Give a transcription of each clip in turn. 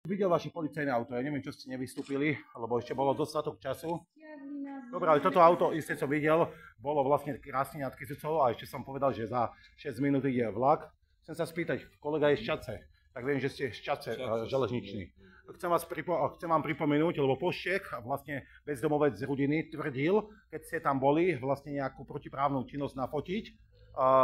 Videl vaše policajné auto, ja neviem, čo ste nevystúpili, lebo ešte bolo dostatok času. Dobre, ale toto auto isté som videl, bolo vlastne krásne nad Kysucou a ešte som povedal, že za 6 minút ide vlak. Chcem sa spýtať, kolega je z Čadce, tak viem, že ste z Čadce železničný. Chcem vám pripomenúť, lebo Pošček, vlastne bezdomovec z Rudiny, tvrdil, keď ste tam boli, vlastne nejakú protiprávnu činnosť nafotiť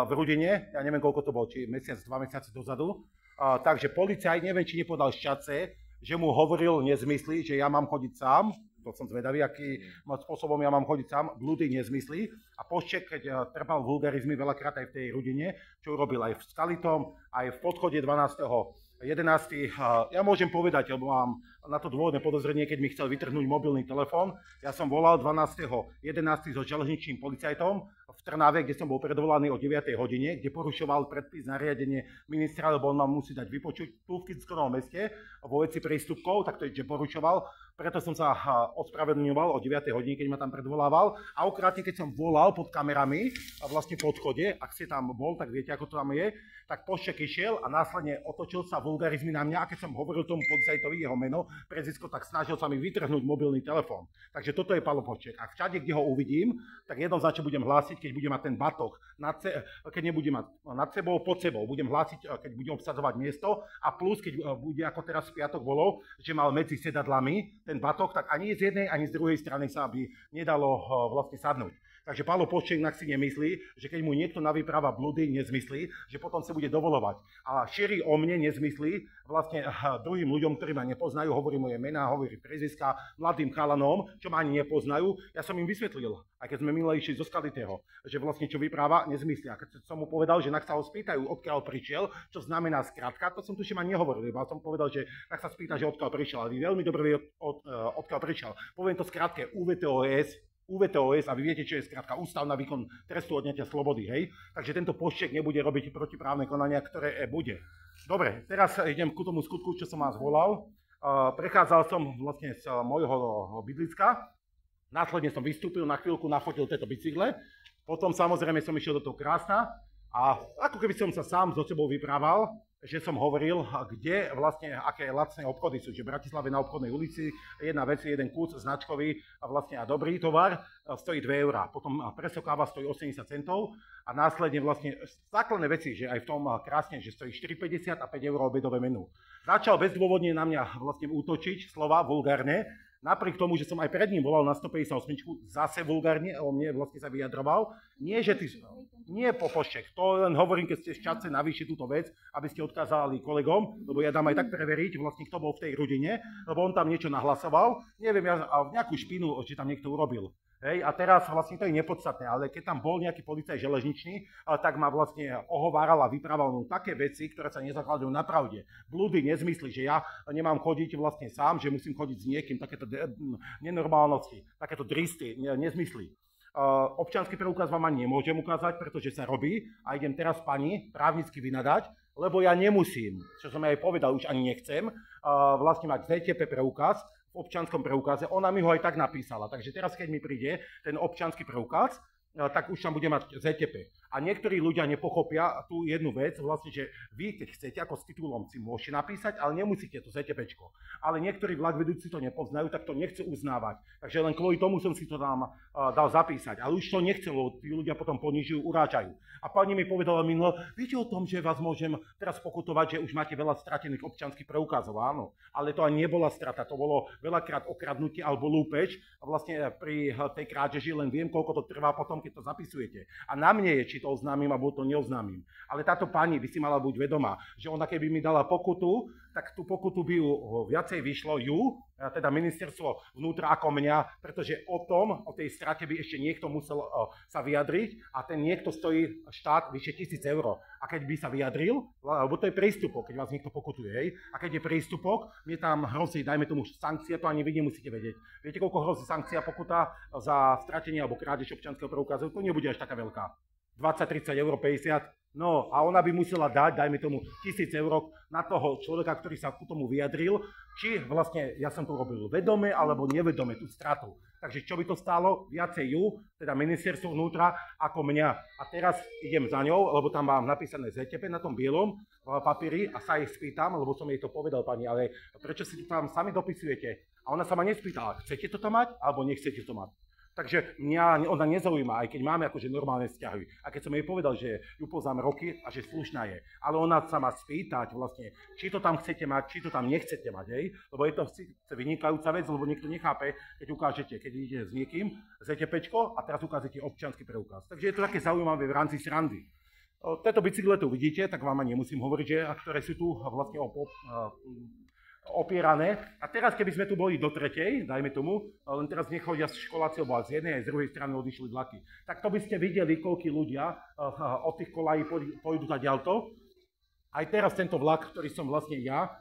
v Rudine, ja neviem, koľko to bol, či mesiac, 2 mesiace dozadu. Takže policajt, neviem, či nepodal z Čadce, že mu hovoril nezmysly, že ja mám chodiť sám. To som zvedavý, akým spôsobom ja mám chodiť sám, blúdy, nezmysly. A Pošček, keď trpal vulgarizmy veľakrát aj v tej Rudine, čo urobil aj v Skalitom, aj v podchode 12.11. Ja môžem povedať, lebo mám na to dôvodné podozrenie, keď mi chcel vytrhnúť mobilný telefón. Ja som volal 12.11. so železničným policajtom v Trnave, kde som bol predvolaný o 9. hodine, kde porušoval predpis nariadenie ministra, lebo on nám musí dať vypočuť tu v Kysuckom meste vo veci prístupkov, tak to je, že porušoval. Preto som sa ospravedlňoval o 9. hodine, keď ma tam predvolával. A okrátne, keď som volal pod kamerami a vlastne v podchode, ak ste tam bol, tak viete, ako to tam je, tak Pošček išiel a následne otočil sa vulgarizmy na mňa. A keď som hovoril tomu policajtovi jeho meno, prezisko, tak snažil sa mi vytrhnúť mobilný telefón. Takže toto je Pálo Pošček. A všade, kde ho uvidím, tak jednoznačne budem hlásiť, keď budem mať ten batoh, keď nebudem mať nad sebou, pod sebou. Budem hlásiť, keď budem obsadzovať miesto. A plus, keď bude, ako teraz v piatok bolo, že mal medzi sedadlami ten batoh, tak ani z jednej, ani z druhej strany sa by nedalo vlastne sadnúť. Takže Pálo Pošček si nemyslí, že keď mu niekto navypráva blúdy, nezmyslí, že potom sa bude dovolovať. A šíri o mne nezmyslí vlastne druhým ľuďom, ktorí ma nepoznajú, hovorí moje mená, hovorí preziska, mladým chalanom, čo ma ani nepoznajú. Ja som im vysvetlil, aj keď sme minule išli zo Skalitého, že vlastne čo vypráva, nezmyslí. A keď som mu povedal, že nak sa ho spýtajú, odkiaľ prišiel, čo znamená skratka, to som tuším ani nehovoril, iba som povedal, že tak sa spýta, že odkiaľ prišiel. A vy veľmi dobre viete, odkiaľ prišiel. Poviem to skrátke, UVTOS, a vy viete, čo je skrátka ústav na výkon trestu odňatia slobody, hej? Takže tento Pošček nebude robiť protiprávne konania, ktoré bude. Dobre, teraz idem ku tomu skutku, čo som vás volal. Prechádzal som vlastne z môjho bydliska, následne som vystúpil, na chvíľku nafotil tieto bicykle, potom samozrejme som išiel do toho Krásna a ako keby som sa sám so sebou vyprával, že som hovoril, kde vlastne, aké lacné obchody sú. Že v Bratislave na obchodnej ulici jedna vec, jeden kus značkový a vlastne a dobrý tovar stojí 2 eurá. Potom presokáva stojí 80 centov a následne vlastne základné veci, že aj v tom Krásne, že stojí 4,50 a 5 eur obedové menu. Začal bezdôvodne na mňa vlastne útočiť slova vulgárne, napriek tomu, že som aj pred ním volal na 158, zase vulgárne o mne vlastne sa vyjadroval. Nie po Pošček, to len hovorím, keď ste z Čadce navýši túto vec, aby ste odkázali kolegom, lebo ja dám aj tak preveriť, vlastne kto bol v tej Rudine, lebo on tam niečo nahlasoval, neviem, nejakú špinu, či tam niekto urobil. Hej, a teraz vlastne to je nepodstatné, ale keď tam bol nejaký policajt železničný, tak ma vlastne ohováral a vyprával mu také veci, ktoré sa nezakladajú na pravde. Blúdy, nezmysly, že ja nemám chodiť vlastne sám, že musím chodiť s niekým, takéto nenormálnosti, takéto dristy, nezmysly. Občiansky preukaz vám ani nemôžem ukázať, pretože sa robí a idem teraz pani právnicky vynadať, lebo ja nemusím, čo som aj povedal, už ani nechcem, vlastne mať ZTP preukaz v občianskom preukaze, ona mi ho aj tak napísala. Takže teraz, keď mi príde ten občiansky preukaz, tak už tam bude mať ZTP. A niektorí ľudia nepochopia tú jednu vec, vlastne, že vy, keď chcete, ako s titulom si môžete napísať, ale nemusíte to ZTPčko. Ale niektorí vlakvedúci to nepoznajú, tak to nechcú uznávať. Takže len kvôli tomu som si to tam dal zapísať. Ale už to nechcelo, tí ľudia potom ponižujú, urážajú. A pani mi povedala minulo, viete o tom, že vás môžem teraz pokutovať, že už máte veľa stratených občianskych preukazov, áno. Ale to ani nebola strata, to bolo veľakrát okradnutie alebo lúpež. A vlastne pri tej krádeži len viem, koľko to trvá potom, keď to zapisujete. A na mne je, či to oznámim, alebo to neoznámim. Ale táto pani by si mala byť vedomá, že ona keby mi dala pokutu, tak tú pokutu by ju viacej vyšlo teda ministerstvo vnútra ako mňa, pretože o tej strate by ešte niekto musel sa vyjadriť a ten niekto stojí štát vyše 1000 eur. A keď by sa vyjadril, lebo to je prístupok, keď vás niekto pokutuje, hej, a keď je prístupok, mne tam hrozí, dajme tomu sankcia, to ani vy nemusíte vedieť. Viete, koľko hrozí sankcia pokuta za stratenie alebo krádež občianskeho preukazu? To nebude až taká veľká. 20, 30 eur, 50. No a ona by musela dať, dajme tomu, 1000 eur na toho človeka, ktorý sa ku tomu vyjadril, či vlastne ja som to robil vedome alebo nevedome, tú stratu. Takže čo by to stálo? Viacej ju, teda ministerstvo vnútra, ako mňa. A teraz idem za ňou, lebo tam mám napísané ZTP na tom bielom papieri a sa jej spýtam, lebo som jej to povedal, pani, ale prečo si to tam sami dopisujete? A ona sa ma nespýtala, chcete to tam mať, alebo nechcete to mať? Takže mňa ona nezaujíma, aj keď máme akože normálne vzťahy. A keď som jej povedal, že ju poznám roky a že slušná je. Ale ona sa má spýtať vlastne, či to tam chcete mať, či to tam nechcete mať, hej? Lebo je to vynikajúca vec, lebo niekto nechápe, keď ukážete, keď idete s niekým, ZTPčko a teraz ukážete občiansky preukaz. Takže je to také zaujímavé v rámci srandy. Tieto bicykle tu vidíte, tak vám ani nemusím hovoriť, že, ktoré sú tu vlastne opierané. A teraz, keby sme tu boli do tretej, dajme tomu, len teraz nechodia školáci, lebo z jednej aj z druhej strany odišli vlaky, tak to by ste videli, koľkí ľudia od tých kolají pôjdu ďalto. Aj teraz tento vlak, ktorý som vlastne ja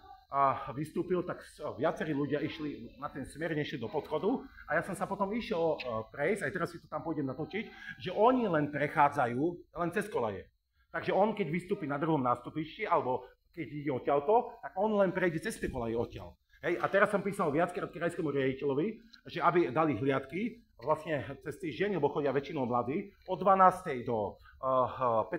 vystúpil, tak viacerí ľudia išli na ten smer, nešli do podchodu a ja som sa potom išiel prejsť, aj teraz si to tam pôjdem natočiť, že oni len prechádzajú len cez kolaje. Takže on, keď vystúpi na druhom nástupišti, alebo keď ide odtiaľto, tak on len prejde cez tie kolaje odtiaľ. Hej, a teraz som písal viackrát krajskému riaditeľovi, že aby dali hliadky vlastne cez týždeň, lebo chodia väčšinou mladí, od 12. do 15.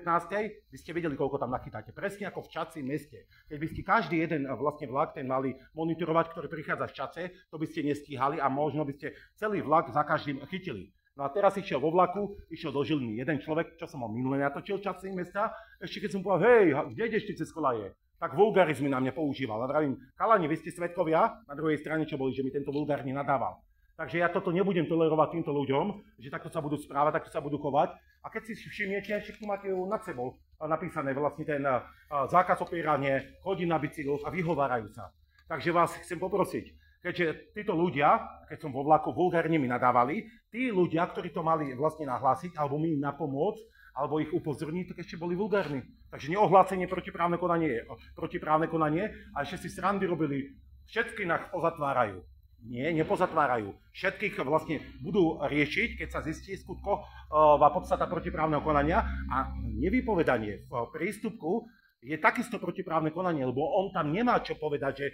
by ste vedeli, koľko tam nachytáte. Presne ako v Čaci meste. Keď by ste každý jeden vlastne vlak, ten mali monitorovať, ktorý prichádza z Čace, to by ste nestíhali a možno by ste celý vlak za každým chytili. No a teraz išiel vo vlaku, išiel do Žiliny jeden človek, čo som ho minule natočil Čaci mesta, ešte keď som povedal, hej, kde ideš ty cez kolaje? Tak vulgarizmy na mňa používal. A vravím, chalani, vy ste svedkovia, na druhej strane, čo boli, že mi tento vulgárne nadával. Takže ja toto nebudem tolerovať týmto ľuďom, že takto sa budú správať, takto sa budú chovať. A keď si všimnete, všetko máte nad sebou napísané vlastne ten zákaz opierania, chodí na bicykloch a vyhovárajú sa. Takže vás chcem poprosiť, keďže títo ľudia, keď som vo vlaku vulgárne mi nadávali, tí ľudia, ktorí to mali vlastne nahlásiť, alebo mi napomôcť, alebo ich upozorniť, tak ešte boli vulgárni. Takže neohlásenie protiprávne konanie a ešte si srandy robili, všetky nás pozatvárajú. Nie, nepozatvárajú. Všetkých vlastne budú riešiť, keď sa zistí skutková podstata protiprávneho konania a nevypovedanie v prístupku je takisto protiprávne konanie, lebo on tam nemá čo povedať, že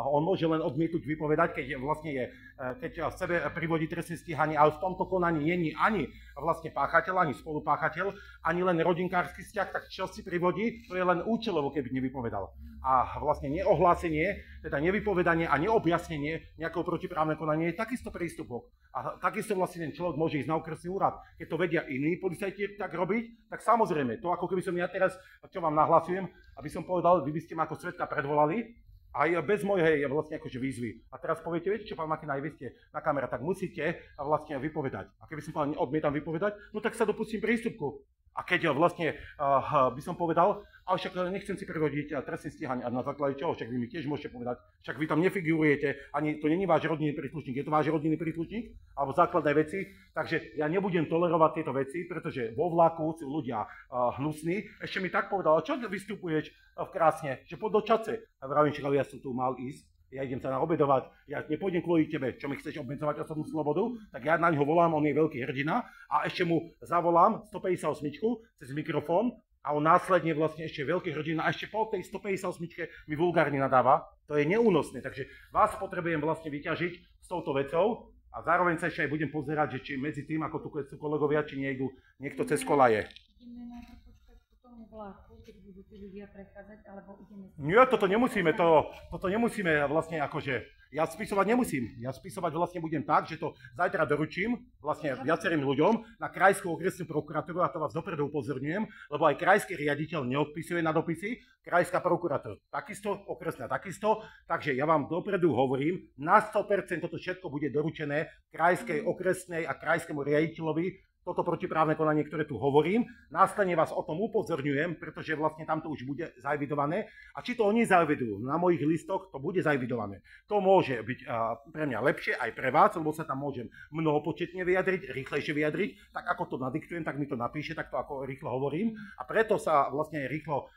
on môže len odmietnúť vypovedať, keď vlastne keď v sebe privodí trestné stíhanie, ale v tomto konaní není ani vlastne páchateľ, ani spolupáchateľ, ani len rodinkársky vzťah, tak čo si privodí, to je len účelovo, keby nevypovedal. A vlastne neohlásenie, teda nevypovedanie a neobjasnenie nejakého protiprávne konanie je takisto prístupok. A takisto vlastne ten človek môže ísť na okresný úrad. Keď to vedia iní policajti tak robiť, tak samozrejme, to ako keby som ja teraz, čo vám nahlasujem, aby som povedal, vy by ste ma ako svedka predvolali, aj bez mojej vlastne akože výzvy. A teraz poviete, viete čo, pán Makina, aj vy ste na kamere, tak musíte vlastne vypovedať. A keby som povedal, odmietam vypovedať, no tak sa dopustím prístupku. A keď vlastne by som povedal, ale však nechcem si privodiť trestné stíhanie, a na základe čoho, však vy mi tiež môžete povedať, však vy tam nefigurujete, ani to není váš rodinný príslušník, je to váš rodinný príslušník, alebo základné veci, takže ja nebudem tolerovať tieto veci, pretože vo vlaku sú ľudia hnusní. Ešte mi tak povedal, čo vystupuješ v Krásne, že poď do Čace. A vravím, ale ja som tu mal ísť. Ja idem sa naobedovať, ja nepôjdem kvôli tebe, čo mi chceš obmedzovať osobnú slobodu, tak ja na ňo volám, on je veľký hrdina a ešte mu zavolám 158 cez mikrofón a on následne vlastne ešte veľký hrdina a ešte po tej 158 mi vulgárne nadáva. To je neúnosné, takže vás potrebujem vlastne vyťažiť s touto vecou a zároveň sa ešte aj budem pozerať, že či medzi tým, ako tu sú kolegovia, či nejdu niekto cez kolaje. Vlaku, keď budú tí ľudia prechádzať, alebo ideme... Nie, toto nemusíme vlastne akože, ja spisovať nemusím. Ja spisovať vlastne budem tak, že to zajtra doručím vlastne viacerým ľuďom na krajskú okresnú prokuratúru a to vás dopredu upozorňujem, lebo aj krajský riaditeľ neodpisuje na dopisy, krajská prokuratúra takisto, okresná takisto, takže ja vám dopredu hovorím, na 100% toto všetko bude doručené krajskej, okresnej a krajskému riaditeľovi, toto protiprávne konanie, ktoré tu hovorím. Následne vás o tom upozorňujem, pretože vlastne tam to už bude zaevidované. A či to oni zaevidujú, na mojich listoch to bude zaevidované. To môže byť pre mňa lepšie aj pre vás, lebo sa tam môžem mnohopočetne vyjadriť, rýchlejšie vyjadriť. Tak ako to nadiktujem, tak mi to napíše, tak to ako rýchlo hovorím. A preto sa vlastne rýchlo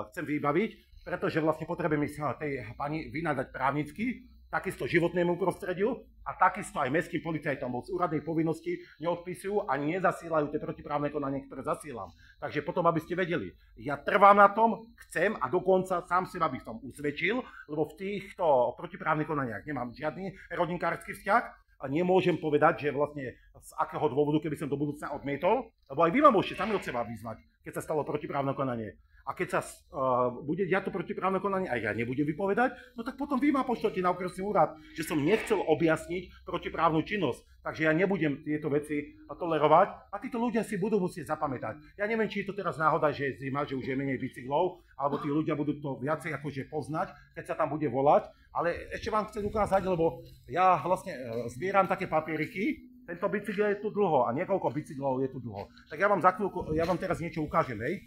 chcem vybaviť, pretože vlastne potrebujem tej pani vynadať právnicky, takisto životnému prostrediu a takisto aj mestským policajtom, bo z úradnej povinnosti neodpisujú ani nezasielajú tie protiprávne konania, ktoré zasielam. Takže potom, aby ste vedeli, ja trvám na tom, chcem a dokonca sám seba by som usvedčil, lebo v týchto protiprávnych konaniach nemám žiadny rodinkársky vzťah, a nemôžem povedať, že vlastne z akého dôvodu, keby som do budúcna odmietol, lebo aj vy ma môžete sami od seba vyzvať, keď sa stalo protiprávne konanie. A keď sa bude diať to protiprávne konanie a ja nebudem vypovedať, no tak potom vy ma pošlete na okresný úrad, že som nechcel objasniť protiprávnu činnosť. Takže ja nebudem tieto veci tolerovať a títo ľudia si budú musieť zapamätať. Ja neviem, či je to teraz náhoda, že je zima, že už je menej bicyklov, alebo tí ľudia budú to viacej akože poznať, keď sa tam bude volať. Ale ešte vám chcem ukázať, lebo ja vlastne zbieram také papieriky. Tento bicykel je tu dlho a niekoľko bicyklov je tu dlho. Tak ja vám teraz niečo ukážem, hej.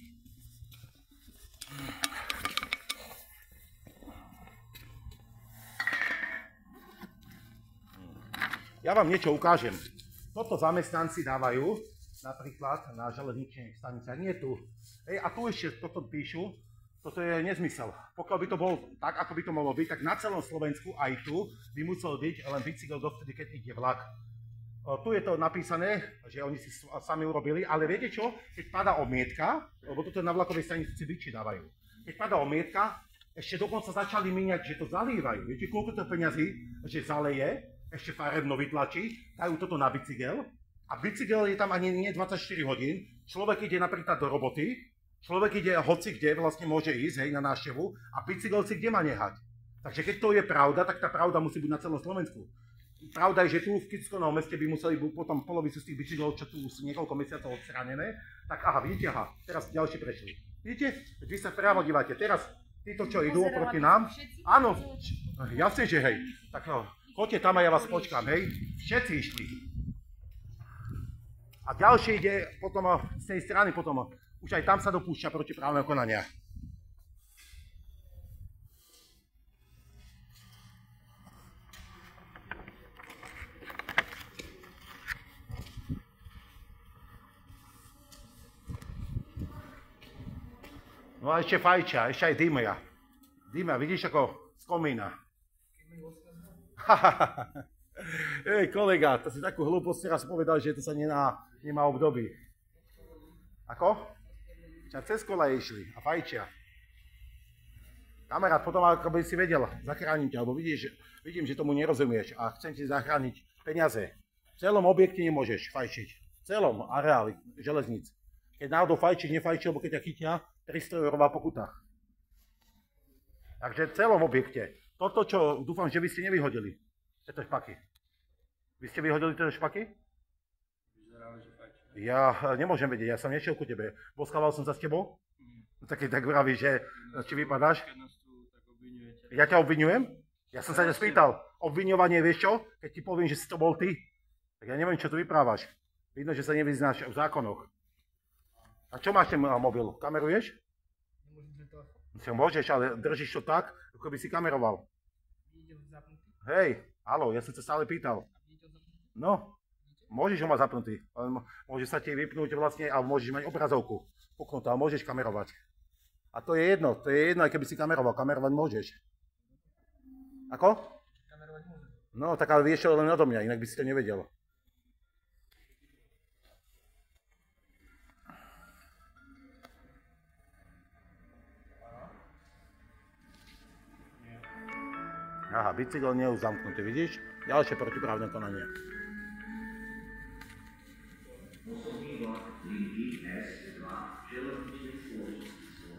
Ja vám niečo ukážem. Toto zamestnanci dávajú, napríklad na železničných staniciach, nie tu. A tu ešte toto píšu, toto je nezmysel. Pokiaľ by to bolo tak, ako by to mohlo byť, tak na celom Slovensku aj tu by musel byť len bicykel dovtedy, keď ide vlak. Tu je to napísané, že oni si sami urobili, ale viete čo? Keď padá omietka, lebo toto na vlakovej stanici biči dávajú. Keď padá omietka, ešte dokonca začali míňať, že to zalievajú. Viete, koľko to peňazí, že zaleje, ešte farebno vytlačí, dajú toto na bicykel a bicykel je tam ani nie 24 hodín. Človek ide napríklad do roboty, človek ide hoci kde vlastne môže ísť, hej, na návštevu a bicykel si kde má nehať. Takže keď to je pravda, tak tá pravda musí byť na celom Slovensku. Pravda je, že tu v Kytskonom meste by museli potom polovicu z tých bicyklov, čo tu sú niekoľko mesiacov odstranené, tak aha, vidíte, aha, teraz ďalší prešli. Vidíte? Vy sa priamo dívate, teraz títo, čo idú oproti nám, áno, jasne, že hej, tak no, choďte tam a ja vás počkám, hej, všetci išli. A ďalší ide potom z tej strany, potom už aj tam sa dopúšťa protiprávneho konania. No a ešte fajčia, ešte aj dymia. Dymia, vidíš ako z komína. Ej, kolega, to si takú hlúposť teraz povedal, že to sa nemá období. Ako? Cez kola išli a fajčia. Kamarát, potom ako by si vedel zachrániť, alebo vidím, že tomu nerozumieš a chcem ti zachrániť peniaze. V celom objekte nemôžeš fajčiť. V celom areáli železníc. Keď náhodou fajčíš, nefajčíš, alebo keď ťa chytia, 300 € pokuta. Takže v celom objekte. Toto, čo dúfam, že vy ste nevyhodili. Tieto špaky. Vy ste vyhodili tieto špaky? Ja nemôžem vedieť, ja som nešiel ku tebe. Boskával som sa s tebou? Tak vraví, že či vypadáš? Ja ťa obviňujem? Ja som sa ťa spýtal. Obviňovanie, vieš čo? Keď ti poviem, že si to bol ty, tak ja neviem, čo tu vyprávaš. Vidno, že sa nevyznáš v zákonoch. A čo máš ten mobil? Kameruješ? Môžeš, ale držíš to tak, ako by si kameroval. Hej, haló, ja som sa stále pýtal. No, môžeš ho mať zapnutý, ale môže sa ti vypnúť vlastne, ale môžeš mať obrazovku puknutú, ale môžeš kamerovať. A to je jedno, aj keby si kameroval, kamerovať môžeš. Ako? Kamerovať môžem. No, tak ale vieš čo len odo mňa, inak by si to nevedel. Aha, bicykel nie je už zamknutý, vidíš? Ďalšie protiprávne konanie.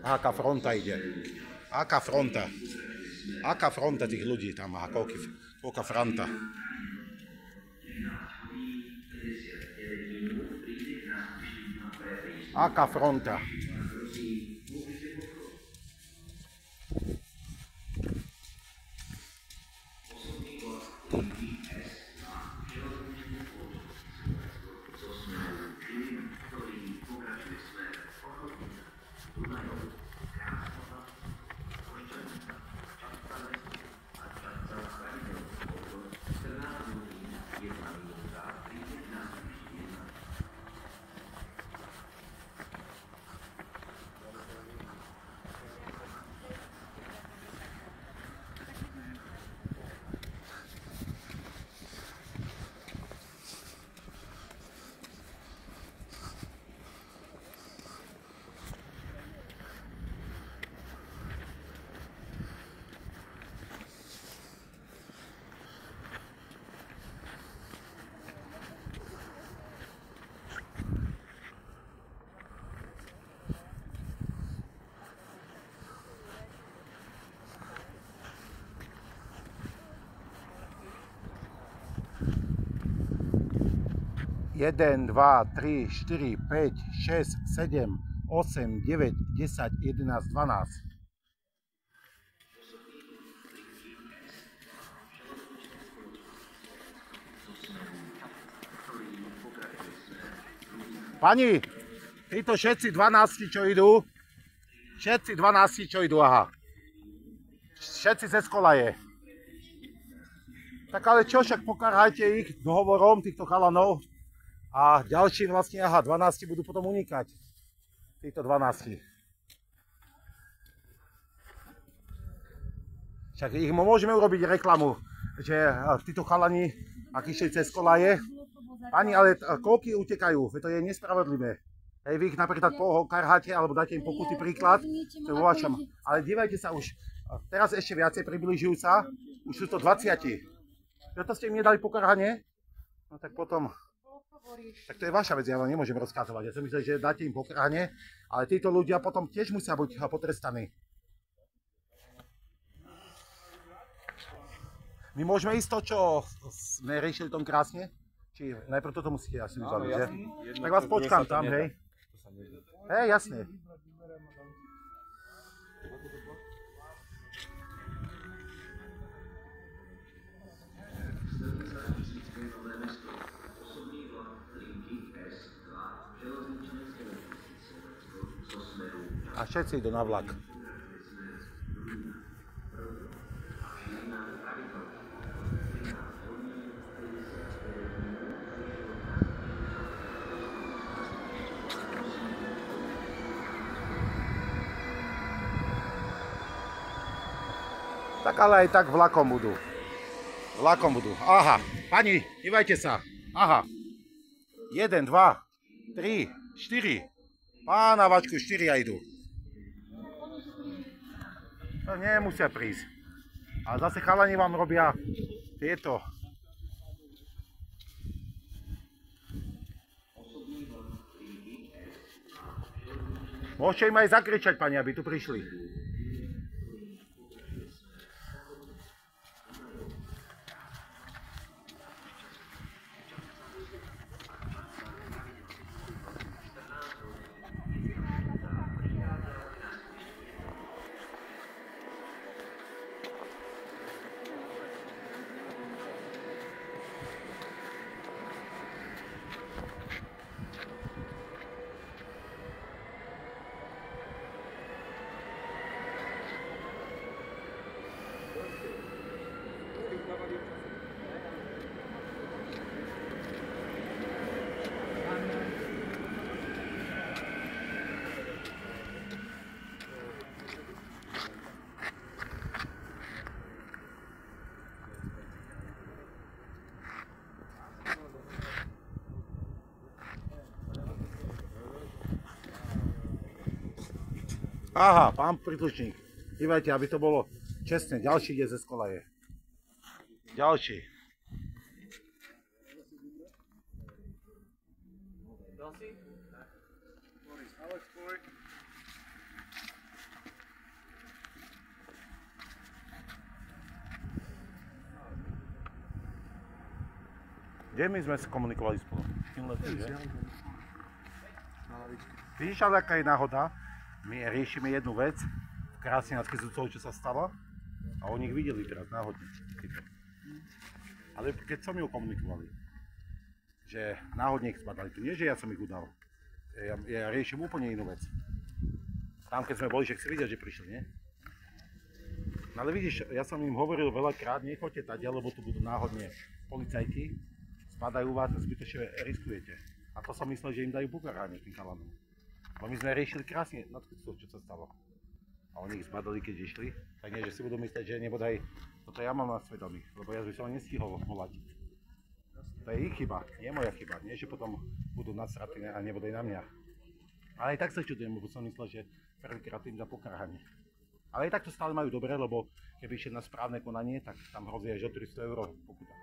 Aká fronta ide? Aká fronta? Aká fronta tých ľudí tam má? Koľká fronta? Aká fronta? 1, 2, 3, 4, 5, 6, 7, 8, 9, 10, 11, 12. Pani, títo všetci 12, čo idú, aha. Všetci ze skolaje. Tak ale čo, však pokarhajte ich dohovorom týchto chalanov a ďalší vlastne, aha, 12 budú potom unikať. Títo 12. Však ich môžeme urobiť reklamu, že títo chalani, ak išli cez kolaje. Pani, ale koľky utekajú? To je nespravodlivé. Hej, vy ich napríklad pokarháte alebo dáte im pokuty príklad. To je vo vašom. Ale dívajte sa už, teraz ešte viacej približujú sa. Už sú to 20. Preto ste im nedali pokarhanie? No tak potom... Tak to je vaša vec, ja vám nemôžem rozkazovať. Ja som myslel, že dáte im pokarhanie, ale títo ľudia potom tiež musia byť potrestaní. My môžeme ísť to, čo sme riešili tom krásne? Či najprv toto musíte asi vybaviť, že? Tak vás počkám tam, hej. Hej, jasne. A všetci idú na vlak. Tak ale aj tak vlakom budú. Vlakom budú. Aha, pani, dívajte sa. Aha. 1, 2, 3, 4. Pána vačku, 4 idú. To nemusia prísť. A zase chalani vám robia tieto. Môžete im aj zakričať, pani, aby tu prišli. Aha, pán príslušník, dívajte, aby to bolo čestné. Ďalší ide ze skolaje. Ďalší. Kde my sme sa komunikovali spolu? Vidíš, ale aká je náhoda? My riešime jednu vec, krásne nad Kizúcov, čo sa stalo, a oni ich videli teraz náhodne. Ale keď som ju komunikovali, že náhodne ich spadali, to nie, že ja som ich udal. Ja riešim úplne inú vec. Tam, keď sme boli, že si videl, že prišli, nie? No ale vidíš, ja som im hovoril veľakrát, nechoďte tady, lebo tu budú náhodne policajti, spadajú vás a zbytočne riskujete. A to som myslel, že im dajú pokarhanie tým chalanom. No my sme riešili krásne nad Kizúcov, čo sa stalo. A oni ich zbadali, keď išli. Tak nie, že si budú myslieť, že nebodaj toto ja mám na svedomí, lebo ja by som nestihol volať. To je ich chyba, nie moja chyba. Nie, že potom budú nasratí a nebodaj na mňa. Ale aj tak sa čudujem, lebo som myslel, že prvýkrát im dá pokarhanie. Ale aj tak to stále majú dobre, lebo keby išli na správne konanie, tak tam hrozí až o 300 € pokuta.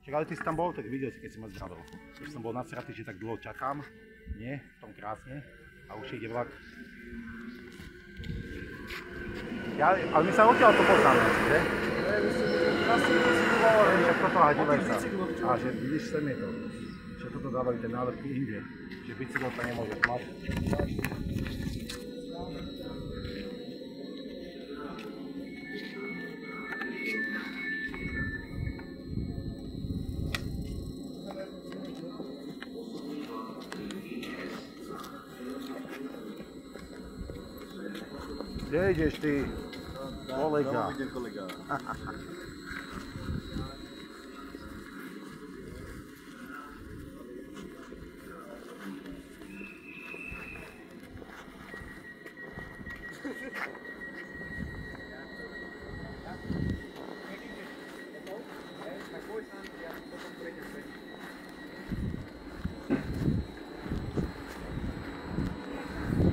Však ale ty si tam bol, tak videl si, keď si ma zdravil. Keď som bol nasratý, že tak dlho čakám, nie, v tom krásne, a už ide vlak. Ale my sa odtiaľ to poznáme, že? Však toto, a dívaj sa. A že vidíš, sem je to. že toto dávajú tie nálepky inde, že bicykel to nemôže mať. Kde ideš ty, kolega?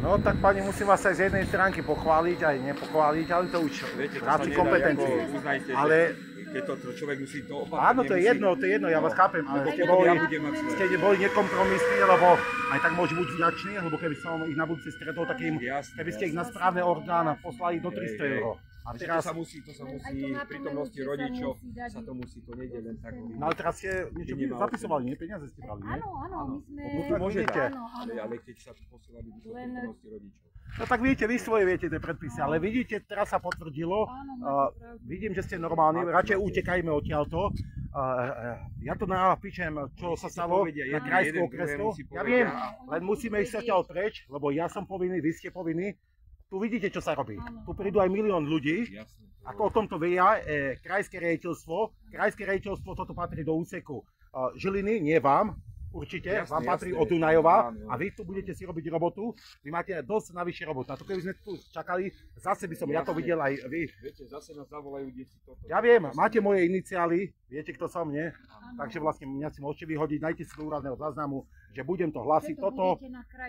No tak pani, musím vás aj z jednej stránky pochváliť, aj nepochváliť, ale to už v rámci kompetencií. Ale keď to človek musí to opakovať. áno, to je jedno, ja vás chápem, ale ste boli nekompromisní, lebo aj tak môžu byť vďační, lebo keby som ich na budúci stretol takým, keby ste ich na správne orgán poslali do 300 €. A teraz, to sa musí v prítomnosti rodičov, sa to musí, to nejde len tak. no ale teraz ste niečo zapisovali, nie? Peniaze ste brali, nie? Áno, my sme... No to môže dať, Áno. ale keď sa posielali v prítomnosti rodičov. No tak vidíte, vy svoje viete tie predpisy, ale vidíte, teraz sa potvrdilo, vidím, že ste normálni, radšej utekajme odtiaľto. Ja to napíšem, čo sa stalo na krajskú okresnú. Ja viem, len musíme ísť odtiaľ preč, lebo ja som povinný, vy ste povinní. Tu vidíte, čo sa robí. Tu prídu aj milión ľudí. Ako o tomto vedia krajské riaditeľstvo. Krajské riaditeľstvo toto patrí do úseku Žiliny, nie vám. Určite, vám patrí od Dunajova a vy tu budete si robiť robotu. Vy máte dosť navyše robotu. A to keby sme tu čakali, zase by som ja to videl aj vy. Viete, zase nás zavolajú deti toto. Ja viem, máte moje iniciály, viete kto som, nie? Takže vlastne mňa si môžete vyhodiť, najte si do úradného záznamu, že budem to hlásiť toto,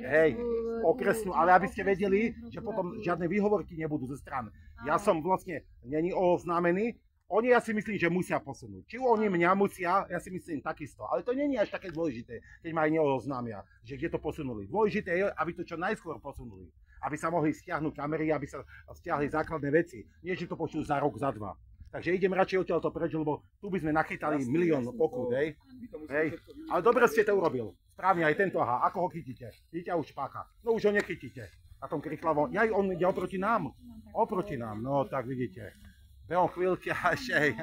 hej, okresnú, ale aby ste vedeli, že potom žiadne výhovorky nebudú ze strany. Ja som vlastne není oznámený. Oni, ja si myslím, že musia posunúť. Či oni mňa musia, ja si myslím takisto. Ale to nie je až také dôležité, keď ma aj neoznámia, že kde to posunuli. Dôležité je, aby to čo najskôr posunuli. Aby sa mohli stiahnuť kamery, aby sa stiahli základné veci. Nie, že to pošlú za rok, za dva. Takže idem radšej odtiaľto preč, lebo tu by sme nachytali milión pokút, hej. Ale dobre ste to urobil. Správne, aj tento, aha, ako ho chytíte? Vidíte, už páka. No už ho nechytíte. Na tom krychlavom. Ja, on ide oproti nám. Oproti nám, no tak vidíte. Behom chvíľky a ešte aj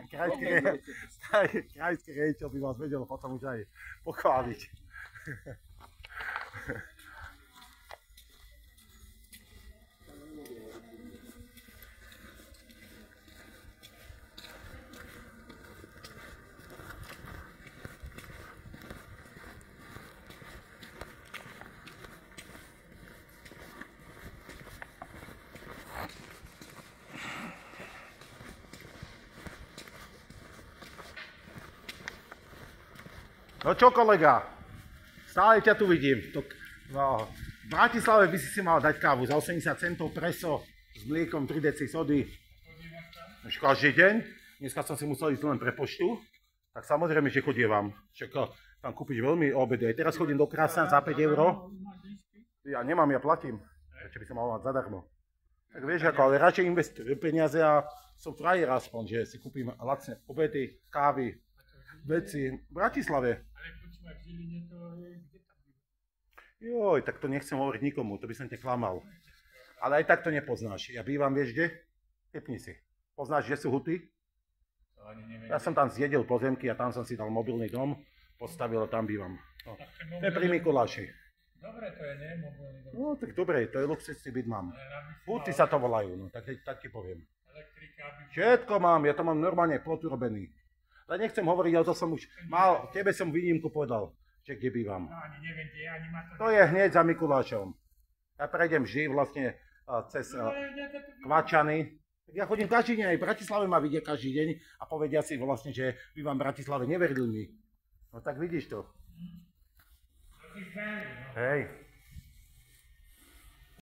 krajský riaditeľ by vás vedel potom už aj pochváliť. No čo kolega, stále ťa tu vidím. No, v Bratislave by si mal dať kávu za 80 centov preso s mliekom 3 deci sody. Už každý deň. Dneska som si musel ísť len pre poštu. Tak samozrejme, že chodievam. Však tam kúpiť veľmi obedy. Aj teraz chodím do Krásna za 5 €. Ja nemám, ja platím. Čo by som mal mať zadarmo. Tak vieš ako, ale radšej investujem peniaze a som frajer aspoň, že si kúpim lacné obedy, kávy, veci v Bratislave. Ale v Žiline to je, kde tam býva? Joj, tak to nechcem hovoriť nikomu, to by som ťa klamal. Ale aj tak to nepoznáš. Ja bývam, vieš kde? Typni si. Poznáš, kde sú Huty? To ani neviem. Ja som tam zjedil pozemky a tam som si dal mobilný dom, postavil a tam bývam. No. To je pri Mikuláši. Dobre to je, ne? Mobilný dom. No tak dobre, to je luxusný byt mám. Huty sa to volajú, no tak ti poviem. Elektrika by... Všetko mám, ja to mám normálne plot urobený. Ale nechcem hovoriť, ale to som už mal, tebe som výnimku povedal, že kde bývam. No ani neviem, kde ani ma to... To je hneď za Mikulášom. Ja prejdem vždy vlastne cez Kvačany. Ja chodím každý deň, aj v Bratislave ma vidia každý deň a povedia si vlastne, že bývam v Bratislave, neverili mi. No tak vidíš to. Hej.